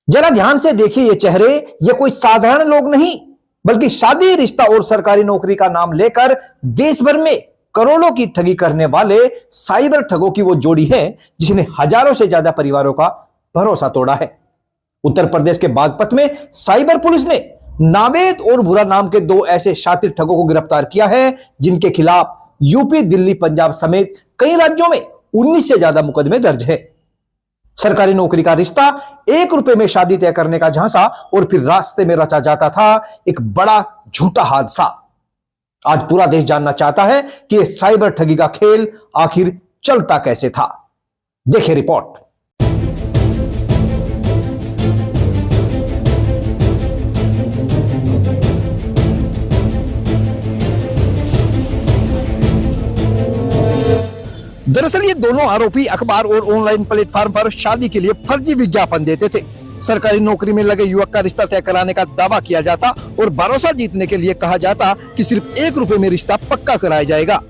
जरा ध्यान से देखिए ये चेहरे, ये कोई साधारण लोग नहीं, बल्कि शादी, रिश्ता और सरकारी नौकरी का नाम लेकर देश भर में करोड़ों की ठगी करने वाले साइबर ठगों की वो जोड़ी है जिसने हजारों से ज्यादा परिवारों का भरोसा तोड़ा है। उत्तर प्रदेश के बागपत में साइबर पुलिस ने नावेद और भूरा नाम के दो ऐसे शातिर ठगों को गिरफ्तार किया है जिनके खिलाफ यूपी, दिल्ली, पंजाब समेत कई राज्यों में 19 से ज्यादा मुकदमे दर्ज है। सरकारी नौकरी का रिश्ता, 1 रुपए में शादी तय करने का झांसा और फिर रास्ते में रचा जाता था एक बड़ा झूठा हादसा। आज पूरा देश जानना चाहता है कि यह साइबर ठगी का खेल आखिर चलता कैसे था। देखिए रिपोर्ट। दरअसल ये दोनों आरोपी अखबार और ऑनलाइन प्लेटफॉर्म पर शादी के लिए फर्जी विज्ञापन देते थे। सरकारी नौकरी में लगे युवक का रिश्ता तय कराने का दावा किया जाता और भरोसा जीतने के लिए कहा जाता कि सिर्फ 1 रुपए में रिश्ता पक्का कराया जाएगा।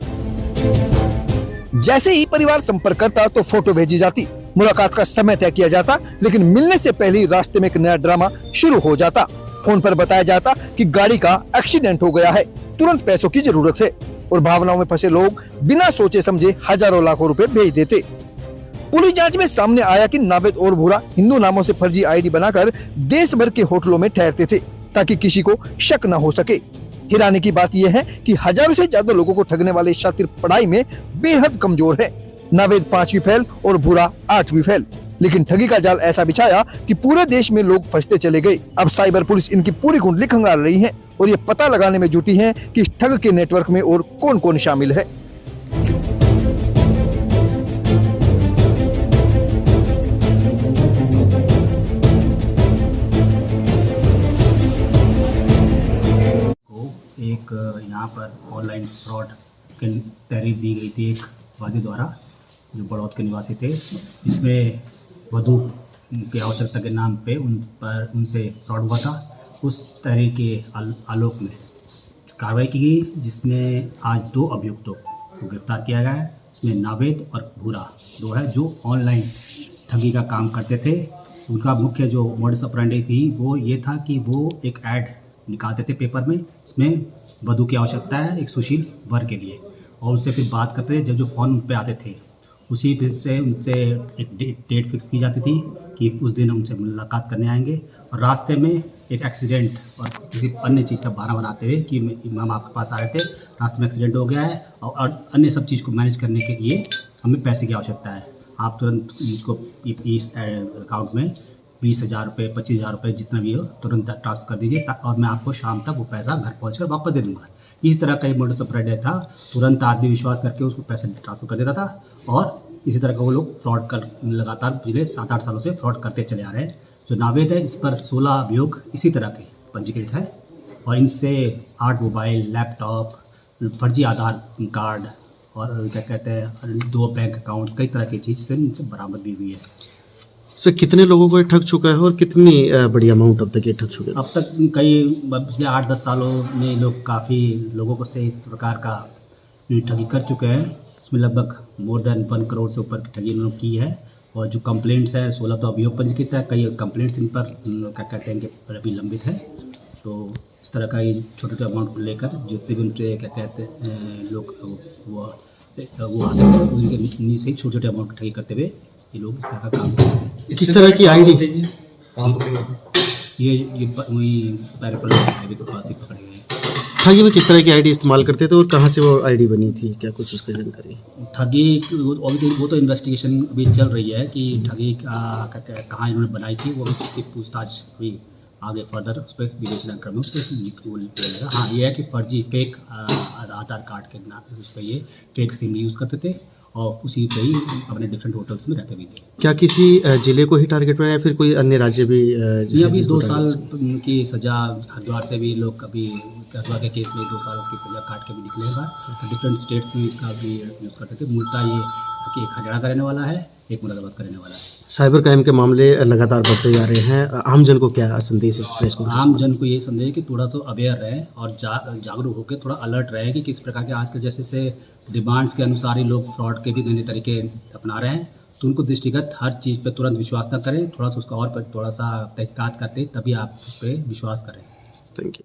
जैसे ही परिवार संपर्क करता तो फोटो भेजी जाती, मुलाकात का समय तय किया जाता, लेकिन मिलने से पहले ही रास्ते में एक नया ड्रामा शुरू हो जाता। फोन पर बताया जाता कि गाड़ी का एक्सीडेंट हो गया है, तुरंत पैसों की जरूरत है, और भावनाओं में फंसे लोग बिना सोचे समझे हजारों लाखों रुपए भेज देते। पुलिस जांच में सामने आया कि नावेद और भूरा हिंदू नामों से फर्जी आईडी बनाकर देश भर के होटलों में ठहरते थे ताकि किसी को शक न हो सके। हैरानी की बात यह है कि हजारों से ज्यादा लोगों को ठगने वाले शातिर पढ़ाई में बेहद कमजोर है। नावेद 5वीं फेल और भूरा 8वीं फेल, लेकिन ठगी का जाल ऐसा बिछाया कि पूरे देश में लोग फंसते चले गए। अब साइबर पुलिस इनकी पूरी कुंडली खंगाल रही है और ये पता लगाने में जुटी है कि इस ठग के नेटवर्क में और कौन कौन शामिल है। एक यहाँ पर ऑनलाइन फ्रॉड की तहरीर दी गई थी एक वादी द्वारा जो बड़ौद के निवासी थे, जिसमें वधू की आवश्यकता के नाम पे उनसे फ्रॉड हुआ था। उस तहरीर के आलोक में कार्रवाई की गई, जिसमें आज 2 अभियुक्तों को गिरफ्तार किया गया है। इसमें नावेद और भूरा 2 है जो ऑनलाइन ठगी का काम करते थे। उनका मुख्य जो मोडस ऑपरेंडी थी वो ये था कि वो एक ऐड निकालते थे पेपर में, इसमें वधू की आवश्यकता है एक सुशील वर के लिए, और उससे फिर बात करते थे। जब जो फ़ोन पे आते थे उसी फिर से उनसे एक डेट फिक्स की जाती थी कि उस दिन उनसे मुलाकात करने आएंगे, और रास्ते में एक एक्सीडेंट और किसी अन्य चीज़ का बहाना बनाते हुए कि हम आपके पास आ रहे थे, रास्ते में एक्सीडेंट हो गया है और अन्य सब चीज़ को मैनेज करने के लिए हमें पैसे की आवश्यकता है, आप तुरंत मुझको इस अकाउंट में 20,000 रुपये, 25,000 रुपये जितना भी हो तुरंत ट्रांसफ़र कर दीजिए और मैं आपको शाम तक वो पैसा घर पहुँचकर वापस दे दूँगा। इस तरह का एक मोडस ऑपरेंडी था। तुरंत आदमी विश्वास करके उसको पैसे ट्रांसफ़र कर देता था, और इसी तरह का वो लोग फ्रॉड कर लगातार पिछले 7-8 सालों से फ्रॉड करते चले आ रहे हैं। जो नावेद है, इस पर 16 अभियोग इसी तरह के पंजीकृत है, और इनसे 8 मोबाइल, लैपटॉप, फर्जी आधार कार्ड और क्या कहते हैं 2 बैंक अकाउंट्स, कई तरह की चीज़ से इनसे बरामद भी हुई है। सर, कितने लोगों को ये ठग चुका है और कितनी बड़ी अमाउंट अब तक ये ठग चुके हैं? अब तक कई पिछले 8-10 सालों में लोग काफ़ी लोगों को से इस प्रकार का ठगी कर चुके हैं। इसमें लगभग मोर देन 1 करोड़ से ऊपर की ठगी उन्होंने की है, और जो कंप्लेंट्स है 16 तो अभियोग पंजीकृत है, कई कंप्लेंट्स इन पर क्या कहते हैं कि अभी लंबित है। तो इस तरह का ये छोटे छोटे अमाउंट को लेकर जितने भी उनके क्या कहते हैं लोग वो आते हैं, उनके नीचे ही छोटे छोटे अमाउंट ठगी करते हुए ये लोग इस तरह का काम करते हैं। किस तरह की आईडी? ये वही पैराफल अभी तो पास ही पकड़े गए। ठगी में किस तरह की आईडी इस्तेमाल करते थे और कहाँ से वो आईडी बनी थी, क्या कुछ उसकी जानकारी? ठगी वो तो इन्वेस्टिगेशन अभी चल रही है कि ठगी कहाँ इन्होंने बनाई थी, वो भी उसकी पूछताछ हुई आगे फर्दर उस पर विवेचना क्रम में उस पर। हाँ, ये है कि फर्जी फेक आधार कार्ड के नाम उस पर ये फेक सिम यूज़ करते थे और उसी पे ही अपने डिफरेंट होटल्स में रहते भी थे। क्या किसी जिले को ही टारगेट बनाया या फिर कोई अन्य राज्य भी? ये अभी 2 साल की सज़ा हरिद्वार से भी लोग कभी हरिद्वार के केस में 2 साल की सज़ा काट के भी निकले हैं, तो डिफरेंट स्टेट्स में का भी यूज़ करते थे। मूलतः ये कि एक हरियाणा का रहने वाला है, एक मुरादाबाद का रहने वाला है। साइबर क्राइम के मामले लगातार बढ़ते जा रहे हैं, आमजन को क्या संदेश इस प्रेस कॉन्फ्रेंस? आमजन को ये संदेश है कि थोड़ा सा अवेयर रहे और जागरूक होकर थोड़ा अलर्ट रहे कि किस प्रकार के आज के जैसे से डिमांड्स के अनुसार ही लोग फ्रॉड के भी नए तरीके अपना रहे हैं। तो उनको दृष्टिगत हर चीज़ पे तुरंत विश्वास ना करें, थोड़ा सा उसका और पर थोड़ा सा तहकीकात करते तभी आप उस पर विश्वास करें। Thank you.